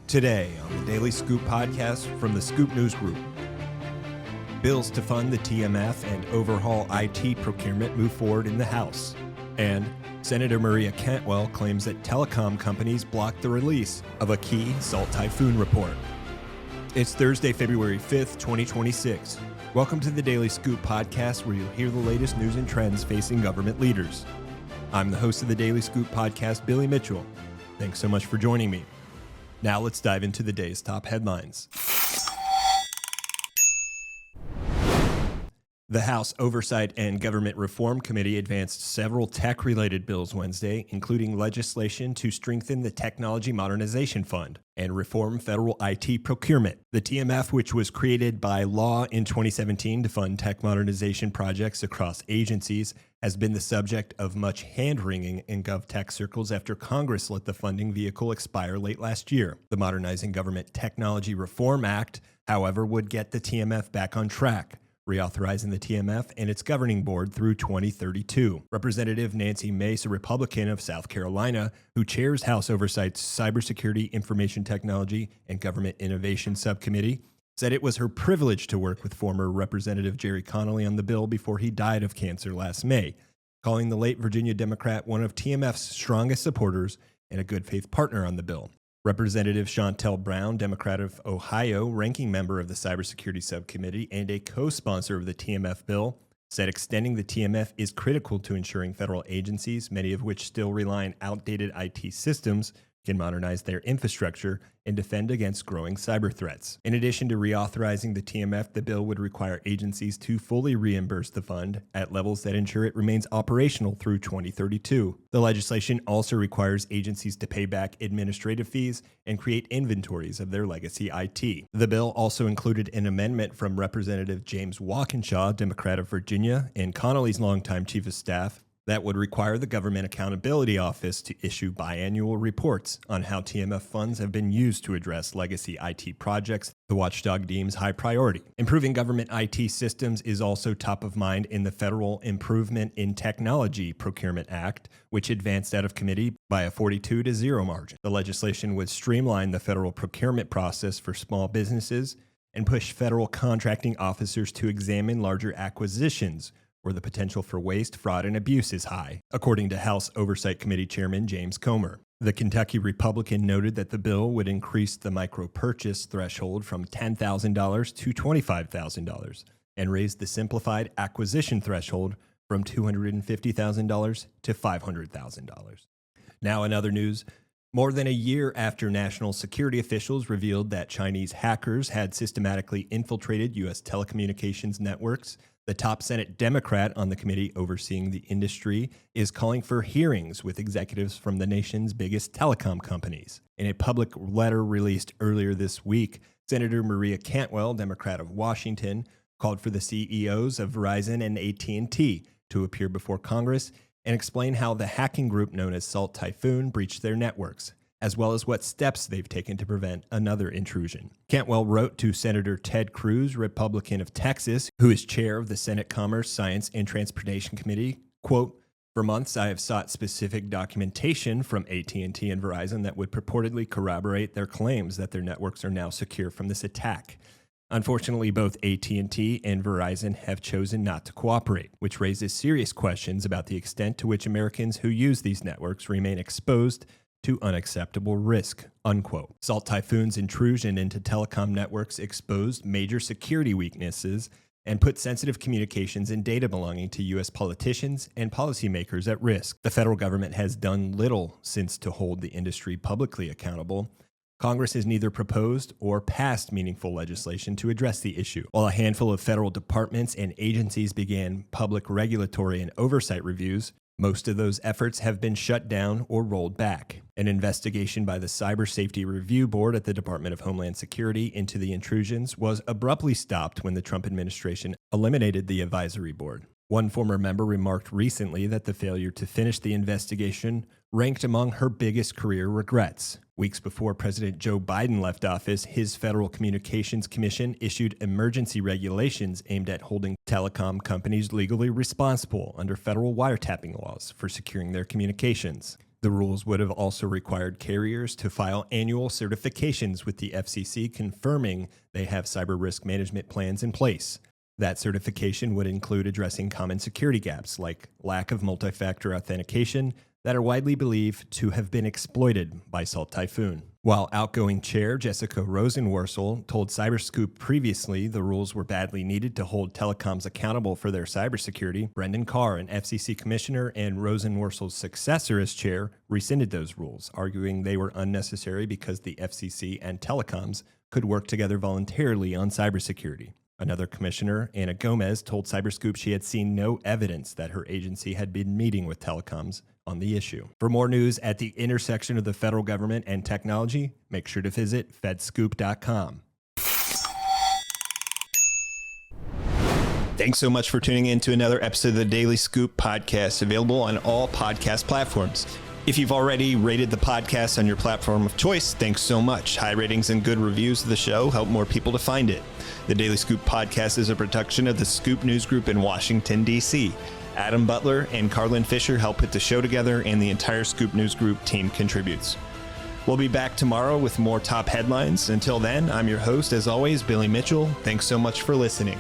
Today on the Daily Scoop podcast from the Scoop News Group. Bills to fund the TMF and overhaul IT procurement move forward in the House. And Senator Maria Cantwell claims that telecom companies blocked the release of a key Salt Typhoon report. It's Thursday, February 5th, 2026. Welcome to the Daily Scoop podcast, where you'll hear the latest news and trends facing government leaders. I'm the host of the Daily Scoop podcast, Billy Mitchell. Thanks so much for joining me. Now let's dive into the day's top headlines. The House Oversight and Government Reform Committee advanced several tech-related bills Wednesday, including legislation to strengthen the Technology Modernization Fund and reform federal IT procurement. The TMF, which was created by law in 2017 to fund tech modernization projects across agencies, has been the subject of much hand-wringing in govtech circles after Congress let the funding vehicle expire late last year. The Modernizing Government Technology Reform Act, however, would get the TMF back on track, reauthorizing the TMF and its governing board through 2032. Representative Nancy Mace, a Republican of South Carolina, who chairs House Oversight's Cybersecurity, Information Technology, and Government Innovation Subcommittee, said it was her privilege to work with former Representative Jerry Connolly on the bill before he died of cancer last May, calling the late Virginia Democrat one of TMF's strongest supporters and a good faith partner on the bill. Representative Chantel Brown, Democrat of Ohio, ranking member of the Cybersecurity Subcommittee and a co-sponsor of the TMF bill, said extending the TMF is critical to ensuring federal agencies, many of which still rely on outdated IT systems, can modernize their infrastructure and defend against growing cyber threats. In addition to reauthorizing the TMF, the bill would require agencies to fully reimburse the fund at levels that ensure it remains operational through 2032. The legislation also requires agencies to pay back administrative fees and create inventories of their legacy IT. The bill also included an amendment from Representative James Walkinshaw, Democrat of Virginia, and Connolly's longtime chief of staff, that would require the Government Accountability Office to issue biannual reports on how TMF funds have been used to address legacy IT projects the watchdog deems high priority. Improving government IT systems is also top of mind in the Federal Improvement in Technology Procurement Act, which advanced out of committee by a 42-0 margin. The legislation would streamline the federal procurement process for small businesses and push federal contracting officers to examine larger acquisitions where the potential for waste, fraud, and abuse is high, according to House Oversight Committee Chairman James Comer. The Kentucky Republican noted that the bill would increase the micro-purchase threshold from $10,000 to $25,000 and raise the simplified acquisition threshold from $250,000 to $500,000. Now in other news, more than a year after national security officials revealed that Chinese hackers had systematically infiltrated U.S. telecommunications networks, the top Senate Democrat on the committee overseeing the industry is calling for hearings with executives from the nation's biggest telecom companies. In a public letter released earlier this week, Senator Maria Cantwell, Democrat of Washington, called for the CEOs of Verizon and AT&T to appear before Congress and explain how the hacking group known as Salt Typhoon breached their networks, as well as what steps they've taken to prevent another intrusion. Cantwell wrote to Senator Ted Cruz, Republican of Texas, who is chair of the Senate Commerce, Science, and Transportation Committee, quote, "For months I have sought specific documentation from AT&T and Verizon that would purportedly corroborate their claims that their networks are now secure from this attack. Unfortunately, both AT&T and Verizon have chosen not to cooperate, which raises serious questions about the extent to which Americans who use these networks remain exposed to unacceptable risk," unquote. Salt Typhoon's intrusion into telecom networks exposed major security weaknesses and put sensitive communications and data belonging to U.S. politicians and policymakers at risk. The federal government has done little since to hold the industry publicly accountable. Congress has neither proposed or passed meaningful legislation to address the issue. While a handful of federal departments and agencies began public regulatory and oversight reviews, most of those efforts have been shut down or rolled back. An investigation by the Cyber Safety Review Board at the Department of Homeland Security into the intrusions was abruptly stopped when the Trump administration eliminated the advisory board. One former member remarked recently that the failure to finish the investigation ranked among her biggest career regrets. Weeks before President Joe Biden left office, his Federal Communications Commission issued emergency regulations aimed at holding telecom companies legally responsible under federal wiretapping laws for securing their communications. The rules would have also required carriers to file annual certifications with the FCC confirming they have cyber risk management plans in place. That certification would include addressing common security gaps like lack of multi-factor authentication that are widely believed to have been exploited by Salt Typhoon. While outgoing chair Jessica Rosenworcel told Cyberscoop previously the rules were badly needed to hold telecoms accountable for their cybersecurity, Brendan Carr, an FCC commissioner and Rosenworcel's successor as chair, rescinded those rules, arguing they were unnecessary because the FCC and telecoms could work together voluntarily on cybersecurity. Another commissioner, Anna Gomez, told Cyberscoop she had seen no evidence that her agency had been meeting with telecoms on the issue. For more news at the intersection of the federal government and technology, make sure to visit fedscoop.com. Thanks so much for tuning in to another episode of the Daily Scoop podcast, available on all podcast platforms. If you've already rated the podcast on your platform of choice, thanks so much. High ratings and good reviews of the show help more people to find it. The Daily Scoop podcast is a production of the Scoop News Group in Washington, D.C. Adam Butler and Carlin Fisher help put the show together, and the entire Scoop News Group team contributes. We'll be back tomorrow with more top headlines. Until then, I'm your host, as always, Billy Mitchell. Thanks so much for listening.